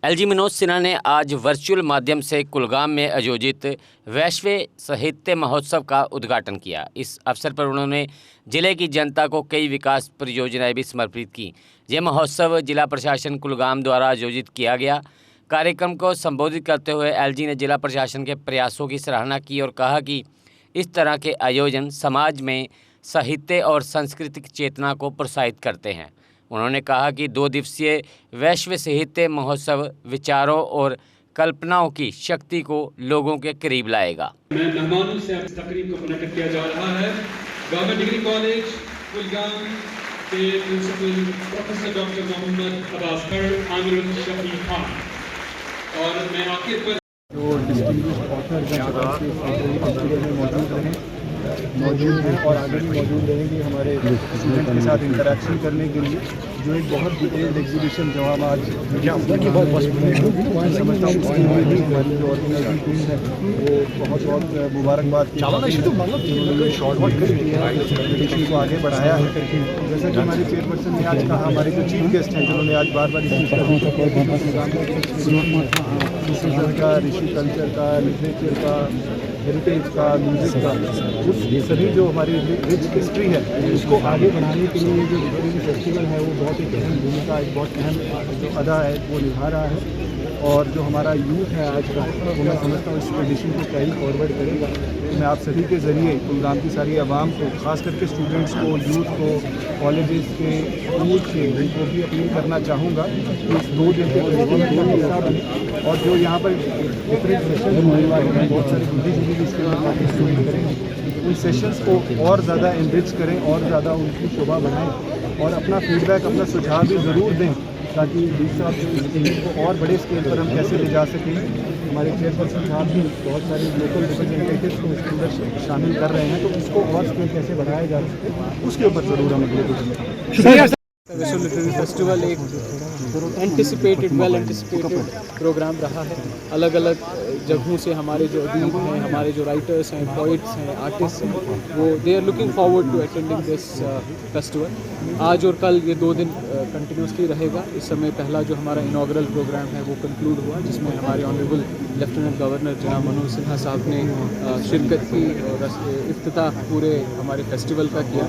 LG Manoj Sinha ने आज virtual माध्यम से कुलगाम में आयोजित वैश्विक साहित्य महोत्सव का उद्घाटन किया। इस अवसर पर उन्होंने जिले की जनता को कई विकास परियोजनाएं भी समर्पित की। यह महोत्सव जिला प्रशासन कुलगाम द्वारा आयोजित किया गया। कार्यक्रम को संबोधित करते हुए एलजी ने जिला प्रशासन के प्रयासों की सराहना की और कहा कि इस तरह के आयोजन समाज में साहित्य और सांस्कृतिक चेतना को प्रोत्साहित करते हैं। उन्होंने कहा कि 2 दिवसीय वैश्विक साहित्य महोत्सव विचारों और कल्पनाओं की शक्ति को लोगों के करीब लाएगा। मैं मेहमानों से इस तकरीब को मुनक्किद किया जा रहा है। गवर्नमेंट डिग्री कॉलेज कुलगाम के principal professor doctor Mohammad Abbas Khar, Aamir Shafi Khan और मैं आखिर पर जो डिस्टिंग्विश्ड ऑथर फेस्टिवल में मौजूद हैं और आगे भी मौजूद रहेंगे हमारे स्टूडेंट के साथ इंटरेक्शन करने के लिए। जो एक बहुत डिटेल्ड एग्जीबिशन जो हम आज समझता हूँ हमारी जो ऑर्गेनाइजिंग टीम है वो बहुत मुबारकबाद की एग्जीबिशन को आगे बढ़ाया है। जैसा कि हमारी चेयरपर्सन ने आज कहा, हमारे जो चीफ गेस्ट हैं जिन्होंने आज बार बार का ऋषि कल्चर का, लिटरेचर का, हेरिटेज का, म्यूज़िक का, ये सभी जो हमारी रिच हिस्ट्री है उसको आगे बढ़ाने के लिए जो फेस्टिवल है वो बहुत एक अहम भूमिका, एक बहुत अहम जो अदा है वो निभा रहा है। और जो हमारा यूथ है आज का, वो मैं समझता हूँ इस ट्रेडिशन को कैरी फॉरवर्ड करेगा। तो मैं आप सभी के ज़रिए कुलगाम की सारी आवाम को, ख़ास करके स्टूडेंट्स को, यूथ को, कॉलेजेस के यूथ के उनको भी अपील करना चाहूँगा कि इस 2 दिन के प्रोग्राम का हिस्सा बने और जो यहाँ पर डिफरेंट सेशन होने वाले हैं, बहुत सारे बुद्धिजीवी भी इसके अंदर पार्टिसिपेट करेंगे। उन सेशंस को और ज़्यादा एनरिच करें और ज़्यादा उनकी शोभा बढ़ाएं और अपना फीडबैक, अपना सुझाव भी ज़रूर दें ताकि इस इवेंट को और बड़े स्केल पर हम कैसे ले जा सकें। हमारे चेयरपर्सन साहब भी बहुत सारे लोकल रिप्रेजेंटेटिव्स को इसके अंदर शामिल कर रहे हैं, तो इसको और स्केल कैसे बढ़ाया जा सके उसके ऊपर ज़रूर हम अगले कुछ विश्व लिटरेरी फेस्टिवल एक वेल एंटिसिपेटेड प्रोग्राम रहा है। अलग अलग जगहों से हमारे जो अदीब हैं, हमारे जो राइटर्स हैं, पोइट्स हैं, आर्टिस्ट हैं, वो they are looking forward to attending this festival. आज और कल ये 2 दिन कंटिन्यूसली रहेगा। इस समय पहला जो हमारा इनॉग्रल प्रोग्राम है वो कंक्लूड हुआ, जिसमें हमारे ऑनरेबल लेफ्टिनेंट गवर्नर जनाब मनोज सिन्हा साहब ने शिरकत की और इफ्तिताह पूरे हमारे फेस्टिवल का किया।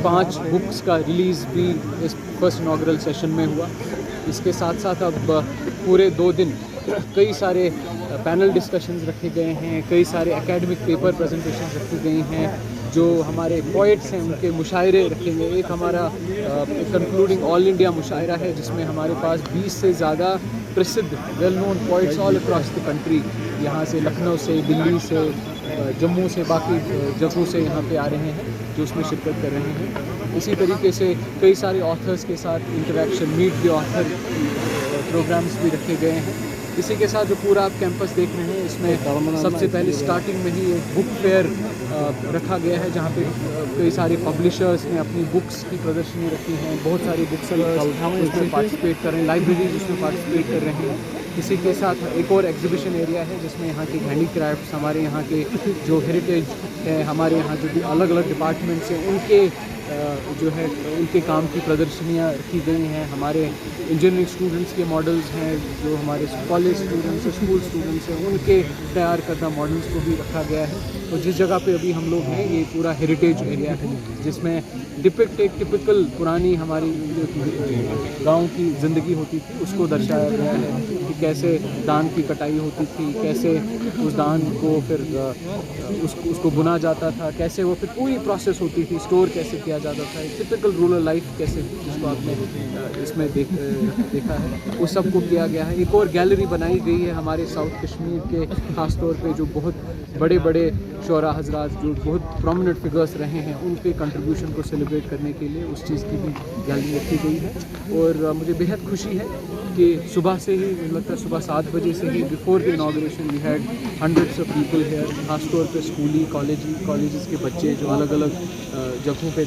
5 बुक्स का रिलीज़ भी इस फर्स्ट इनॉग्रल सेशन में हुआ। इसके साथ साथ अब पूरे 2 दिन कई सारे पैनल डिस्कशंस रखे गए हैं, कई सारे एकेडमिक पेपर प्रेजेंटेशंस रखी गई हैं। जो हमारे पोइट्स हैं उनके मुशायरे रखेंगे। एक हमारा कंक्लूडिंग ऑल इंडिया मुशायरा है जिसमें हमारे पास 20 से ज़्यादा प्रसिद्ध well known poets all across the country, यहाँ से लखनऊ से, दिल्ली से, जम्मू से, बाकी जगहों से यहाँ पे आ रहे हैं जो उसमें शिरकत कर रहे हैं। इसी तरीके से कई सारे ऑथर्स के साथ interaction, meet the author programs भी रखे गए हैं। इसी के साथ जो पूरा आप कैंपस देख रहे हैं, इसमें सबसे पहले स्टार्टिंग में ही एक बुक फेयर रखा गया है जहाँ पे कई सारे पब्लिशर्स ने अपनी बुक्स की प्रदर्शनी रखी हैं। बहुत सारे बुक सेलर्स उसमें पार्टिसिपेट कर रहे हैं, लाइब्रेरीज उसमें पार्टिसिपेट कर रहे हैं। इसी के साथ एक और एग्जीबिशन एरिया है जिसमें यहाँ के हैंडीक्राफ्ट्स, हमारे यहाँ के जो हेरिटेज है, हमारे यहाँ जो अलग अलग डिपार्टमेंट्स हैं उनके जो है उनके काम की प्रदर्शनियाँ रखी गई हैं। हमारे इंजीनियरिंग स्टूडेंट्स के मॉडल्स हैं, जो हमारे कॉलेज स्टूडेंट्स हैं, स्कूल स्टूडेंट्स हैं, उनके तैयार करदा मॉडल्स को भी रखा गया है। और जिस जगह पे अभी हम लोग हैं ये पूरा हेरिटेज एरिया है जिसमें डिपिक्ट एक टिपिकल पुरानी हमारी गांव की ज़िंदगी होती थी उसको दर्शाया गया है कि कैसे धान की कटाई होती थी, कैसे उस धान को फिर उसको बुना जाता था, कैसे वो फिर पूरी प्रोसेस होती थी, स्टोर कैसे किया जाता था, टिपिकल रूरल लाइफ कैसे, जिसको आपने इसमें देखा है, उस सब को किया गया है। एक और गैलरी बनाई गई है हमारे साउथ कश्मीर के ख़ास तौर पे जो बहुत बड़े बड़े शोरा हजरात जो बहुत प्रोमिनेंट फिगर्स रहे हैं उनके कंट्रीब्यूशन को सेलिब्रेट करने के लिए उस चीज़ की भी गैलरी रखी गई है। और मुझे बेहद खुशी है कि सुबह से ही, मुझे लगता है सुबह 7 बजे से ही before the inauguration we had hundreds of people here, खासतौर पे स्कूली कॉलेजेस के बच्चे जो अलग अलग जगहों पे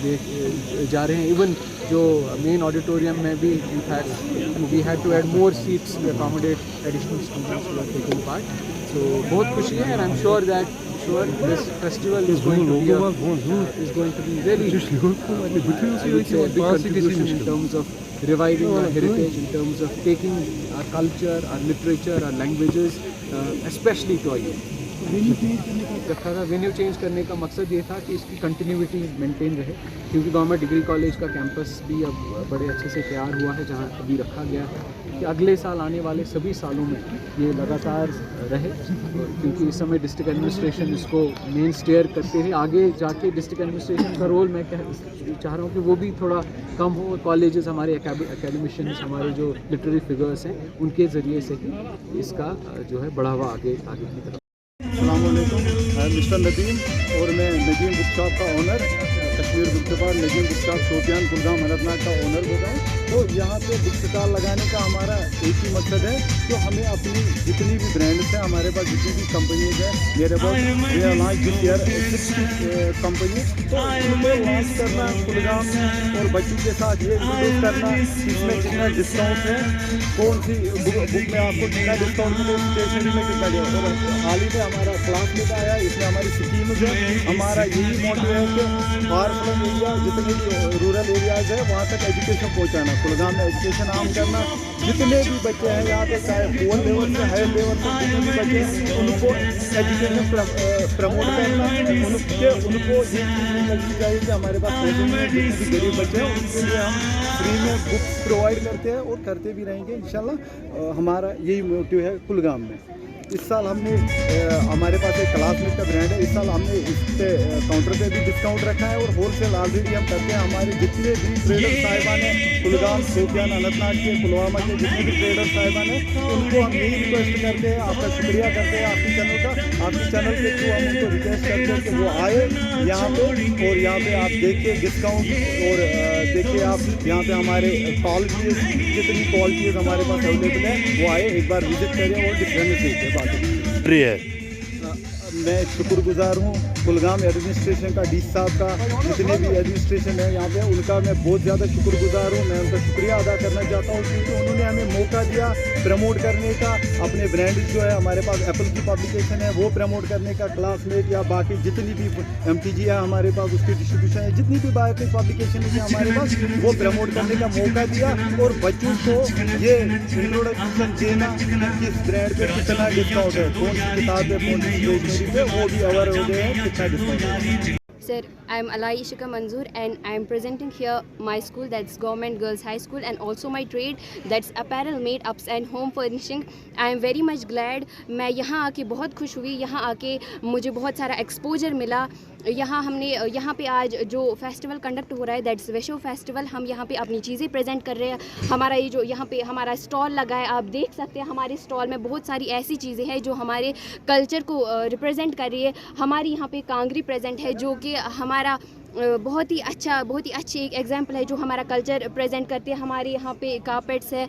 जा रहे हैं। इवन जो मेन ऑडिटोरियम में भी in fact we had to add more seats to accommodate additional students who are taking part. तो बहुत खुशी है and I am sure that sure this festival is going to be really, I would say, a big contribution in terms of reviving our heritage, in terms of taking our culture, our literature, our languages, especially to आगे रखा था। Venue change करने का मकसद ये था कि इसकी कंटिन्यूटी मेंटेन रहे, क्योंकि गवर्नमेंट डिग्री कॉलेज का कैंपस भी अब बड़े अच्छे से तैयार हुआ है, जहाँ अभी रखा गया है कि अगले साल आने वाले सभी सालों में ये लगातार रहे, क्योंकि इस समय डिस्ट्रिक्ट एडमिनिस्ट्रेशन इसको मेन स्टेयर करते हैं। आगे जाके डिस्ट्रिक्ट एडमिनिस्ट्रेशन का रोल मैं चाह रहा हूँ कि वो भी थोड़ा कम हो, कॉलेजेस, हमारे एकेडमिशियंस, हमारे जो लिटरेरी फिगर्स हैं, उनके ज़रिए से ही इसका जो है बढ़ावा आगे की तरफ। अस्सलामुअलैकुम, मैं मिस्टर नदीम और मैं नदीम बुक शॉप का owner, Kashmir book shop Nadeem book shop Shopian Kulgam Anantnag का ओनर बोल रहा हूँ। तो यहाँ पे बुक स्टॉल लगाने का हमारा एक ही मकसद है कि हमें अपनी जितनी भी ब्रांड्स हैं, हमारे पास जितनी भी कंपनीज हैं, मेरे पास लॉन्च दिस ईयर 6 कंपनी, तो उनको लॉन्च करना कुलगाम में और बच्चों के साथ ये इंट्रोड्यूस करना इसमें कितना डिस्काउंट है, कौन सी बुक में आपको कितना डिस्काउंट मिले, स्टेशनरी में कितना दिया। और हाल ही में हमारा क्लास लेकर आया, इसमें हमारी स्कीम्स है। हमारा यही मोटिव है कि फार फ्लंग एरिया, जितने भी रूरल एरियाज है, वहाँ तक एजुकेशन पहुँचाना, कुलगाम में एजुकेशन आम करना। जितने भी बच्चे हैं यहाँ पे, चाहे पोअर लेवल से हायर लेवल से जितने भी बच्चे हैं, उनको एजुकेशन प्रमोट करना, उनको ये चीज़ नहीं लगनी चाहिए कि हमारे पास पैसे में जितने भी गरीब बच्चे हैं उनके लिए हम फ्री में बुक्स प्रोवाइड करते हैं और करते भी रहेंगे इंशाल्लाह। हमारा यही मोटिव है कुलगाम में। इस साल हमने हमारे पास एक क्लासमेट का ब्रांड है, इस साल हमने इस पे काउंटर पे भी डिस्काउंट रखा है और होलसेल ऑलरेडी हम करते हैं। हमारे जितने भी ट्रेडर साहिबान हैं, कुलगाम, शोपियान, अनंतनाग के, पुलवामा के जितने भी ट्रेडर साहिबान हैं, उनको हम यही रिक्वेस्ट करते हैं, आपका शुक्रिया करते हैं आपके चैनल का। आपके चैनल के थ्रू हम उनको रिक्वेस्ट करते हैं कि वो आए यहाँ पे और यहाँ पे आप देखिए डिस्काउंट, और देखिए आप यहाँ पे हमारे क्वालिटीज़, जितनी क्वालिटीज़ हमारे पास अवेलेबल है, वो आए, एक बार विजिट करें और डिफरेंस देखिए। है मैं शुक्रगुजार हूँ कुलगाम एडमिनिस्ट्रेशन का, डी साहब का, जितने भी एडमिनिस्ट्रेशन है यहाँ पे, उनका मैं बहुत ज़्यादा शुक्रगुजार हूँ। मैं उनका शुक्रिया अदा करना चाहता हूँ क्योंकि उन्होंने हमें मौका दिया प्रमोट करने का, अपने ब्रांड जो है, हमारे पास एप्पल की पब्लिकेशन है वो प्रमोट करने का, क्लासमेट या बाकी जितनी भी MTG है हमारे पास, उसकी डिस्ट्रीब्यूशन है, जितनी भी बाकी पब्लिकेशन है हमारे पास, वो प्रमोट करने का मौका दिया और बच्चों को ये इंट्रोडक्शन देना कि इस ब्रांड पर कितना डिस्काउंट है, कौन सी किताब है, कौन सी स्टेशनरी पे, वो भी अवेयर हो गए हैं कितना डिस्काउंट है। Sir, I am Alai Ishika Manzoor and I am presenting here my school, that's Government Girls High School, and also my trade, that's apparel made ups and home furnishing. I am very much glad, मैं यहाँ आके बहुत खुश हुई, यहाँ आके मुझे बहुत सारा एक्सपोजर मिला। यहाँ पे आज जो फेस्टिवल कंडक्ट हो रहा है, दैट्स वैशो फेस्टिवल, हम यहाँ पे अपनी चीज़ें प्रेजेंट कर रहे हैं। हमारा ये जो यहाँ पे हमारा स्टॉल लगा है, आप देख सकते हैं हमारे स्टॉल में बहुत सारी ऐसी चीज़ें हैं जो हमारे कल्चर को रिप्रेजेंट कर रही है। हमारी यहाँ पे कांगरी प्रेजेंट है जो कि हमारा बहुत ही अच्छी एक एग्जांपल है जो हमारा कल्चर प्रेजेंट करते हैं। हमारे यहाँ पे कारपेट्स है।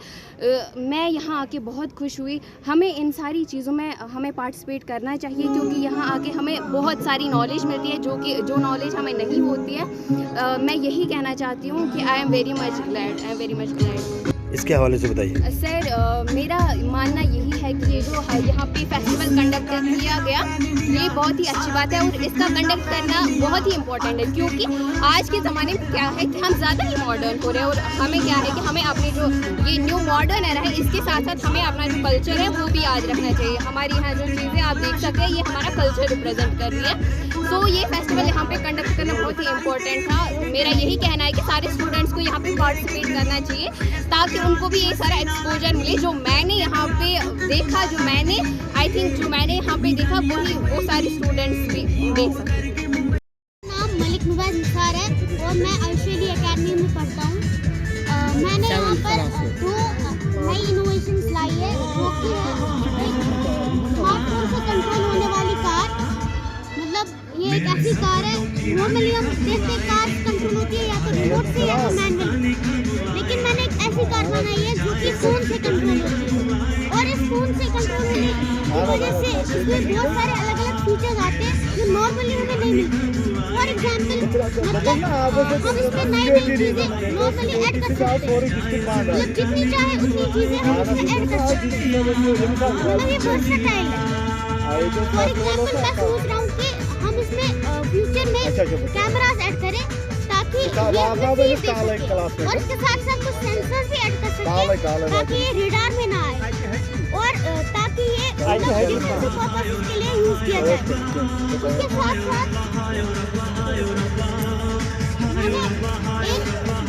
मैं यहाँ आके बहुत खुश हुई। हमें इन सारी चीज़ों में हमें पार्टिसिपेट करना चाहिए क्योंकि यहाँ आके हमें बहुत सारी नॉलेज मिलती है जो नॉलेज हमें नहीं होती है। मैं यही कहना चाहती हूँ कि I am very much glad. इसके हवाले से बताइए। सर, मेरा मानना यही है कि ये जो यहाँ पे फेस्टिवल कंडक्ट किया गया, ये बहुत ही अच्छी बात है और इसका कंडक्ट करना बहुत ही इम्पोर्टेंट है क्योंकि आज के ज़माने में क्या है कि हम ज़्यादा ही मॉडर्न हो रहे हैं और हमें क्या है कि हमें अपनी जो ये न्यू मॉडर्न है इसके साथ साथ हमें अपना जो कल्चर है वो भी याद रखना चाहिए। हमारी यहाँ जो चीज़ें आप देख सकते हैं, ये हमारा कल्चर रिप्रेजेंट कर रही है। तो ये फेस्टिवल यहाँ पे कंडक्ट करना बहुत ही इम्पोर्टेंट था। मेरा यही कहना है कि सारे स्टूडेंट्स को यहाँ पे पार्टिसिपेट करना चाहिए ताकि उनको भी ये सारा एक्सपोजर मिले जो मैंने यहाँ पे देखा, जो मैंने यहाँ पे देखा वो सारे स्टूडेंट्स भी देख सकते। नाम मलिक मुबाज निसार है और मैं आयुष्वेदी एकेडमी में पढ़ता हूँ। मैंने यहाँ पर 2 नई इनोवेशंस लाई है जो कि स्मार्टफोन से कंट्रोल होने वाली कार। मतलब ये एक ऐसी कार है, नॉर्मली हम देखते कार कंट्रोल होती है या तो रिमोट से या तो मैनुअल, लेकिन मैंने एक ऐसी कार बनाई है जो कि फ़ोन से कंट्रोल होती है और इस फ़ोन से कंट्रोल होने की वजह से इसमें बहुत सारे अलग अलग फीचर्स आते हैं जो नॉर्मली हमें नहीं मिलते। फॉर एग्जाम्पल मतलब हम इसमें नई चीज़ें नॉर्मली ऐड कर सकते हैं, मतलब जितनी चाहे उतनी चीज़ें हम इसमें ऐड कर सकते हैं। मतलब ये वर्सेटाइल है। फॉर एग्जाम्पल मैं सोच रहा हूँ कि में कैमरास ऐड करें ताकि ये देख सके और इसके साथ साथ कुछ सेंसर भी ऐड कर सके ताकि ये रेडार में ना आए और ताकि ये पर्पस के लिए यूज किया जाए। उसके साथ साथ एक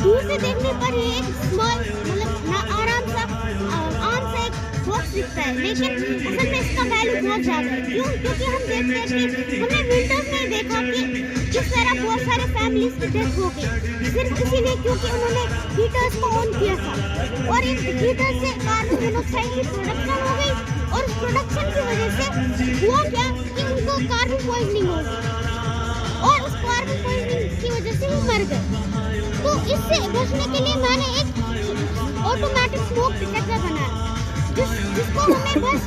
दूर से देखने पर ये एक स्मॉल मतलब आराम सा एक बॉक्स दिखता है, लेकिन असल में इसका वैल्यू बहुत ज़्यादा है। क्यों? क्योंकि हम देखते हैं कि हमने विंटर्स में देखा कि जिस तरह बहुत सारे फैमिलीज की डेथ हो गई सिर्फ इसीलिए क्योंकि उन्होंने हीटर्स को ऑन किया था और इन हीटर से कार्बन मोनोऑक्साइड की प्रोडक्शन हो गई और उस प्रोडक्शन की वजह से हुआ क्या कि उनको कार्बन पॉइजनिंग हो गई और उस कार्बन पॉइजनिंग की वजह से वो मर गए। तो इससे बचने के लिए मैंने एक ऑटोमेटिक स्मोक डिटेक्टर बनाया जिसको हमें बस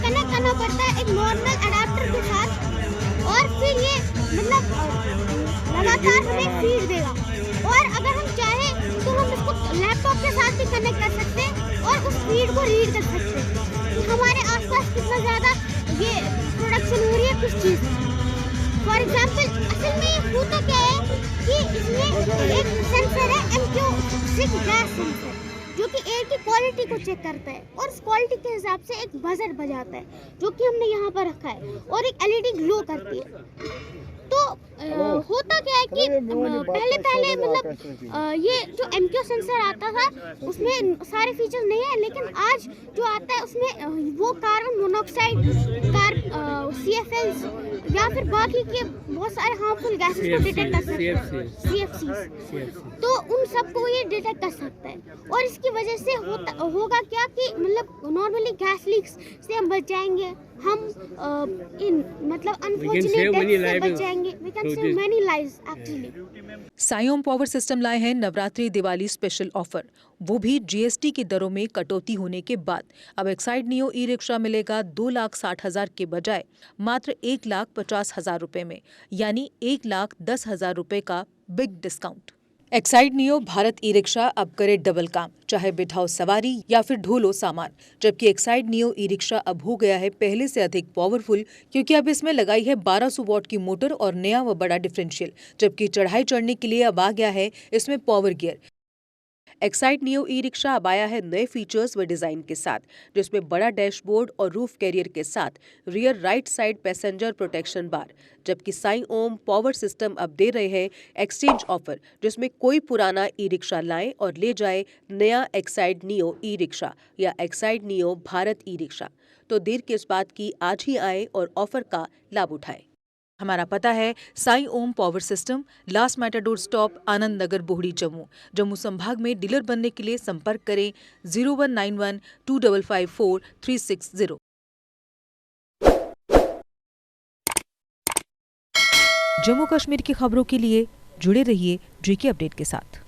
कनेक्ट करना पड़ता है एक नॉर्मल अडाप्टर के साथ और फिर ये मतलब लगातार हमें फीड देगा और अगर हम चाहें तो हम इसको लैपटॉप के साथ भी कनेक्ट कर सकते हैं और उस फीड को रीड कर सकते हैं कि हमारे आसपास कितना ज़्यादा ये प्रोडक्शन हो रही है किस चीज़ की। फॉर एग्जाम्पल असल में ये होता क्या है कि इसमें एक सेंसर है MQ6 गैस सेंसर जो कि एयर की क्वालिटी को चेक करता है और उस क्वालिटी के हिसाब से एक बजर बजाता है जो कि हमने यहाँ पर रखा है और एक LED ग्लो करती है। तो होता क्या है कि पहले मतलब ये जो MQ सेंसर आता था उसमें सारे फीचर्स नहीं है, लेकिन आज जो आता है उसमें वो कार्बन मोनोऑक्साइड CFLs या फिर बाकी के बहुत सारे हार्मफुल गैसेस को डिटेक्ट कर सकता है, CFCs, तो उन सबको ये डिटेक्ट कर सकता है और इसकी वजह से होगा क्या कि मतलब नॉर्मली गैस लीक्स से हम बच जाएंगे, हम इन मतलब अनफॉर्चुनेट डेथ से बच जाएंगे। We can save many lives actually. Saiom power system लाए हैं नवरात्रि दिवाली स्पेशल ऑफर, वो भी GST की दरों में कटौती होने के बाद। अब एक्साइड नियो ई रिक्शा मिलेगा 2,60,000 के बजाय मात्र 1,50,000 रुपए में, यानी 1,10,000 रुपए का big discount. Exide neo Bharat e rickshaw अब करे डबल काम, चाहे बिठाओ सवारी या फिर ढोलो सामान। जबकि एक्साइड नियो ई रिक्शा अब हो गया है पहले से अधिक पावरफुल, क्योंकि अब इसमें लगाई है 1200 वॉट की मोटर और नया व बड़ा डिफरेंशियल। जबकि चढ़ाई चढ़ने के लिए अब आ गया है इसमें power gear. Exide neo e rickshaw अब आया है नए फीचर्स व डिजाइन के साथ, जिसमें बड़ा डैशबोर्ड और रूफ कैरियर के साथ rear right side passenger protection bar. जबकि साईओम पावर सिस्टम अब दे रहे हैं एक्सचेंज ऑफर, जिसमें कोई पुराना ई रिक्शा लाए और ले जाए नया एक्साइड नियो ई रिक्शा या Exide neo Bharat e rickshaw. तो देर किस बात की, आज ही आए और ऑफर का लाभ उठाए। हमारा पता है Saiom power system, last matador stop, Anand Nagar, Bohri, Jammu संभाग में डीलर बनने के लिए संपर्क करें 0191 2554 360। जम्मू कश्मीर की खबरों के लिए जुड़े रहिए GK अपडेट के साथ।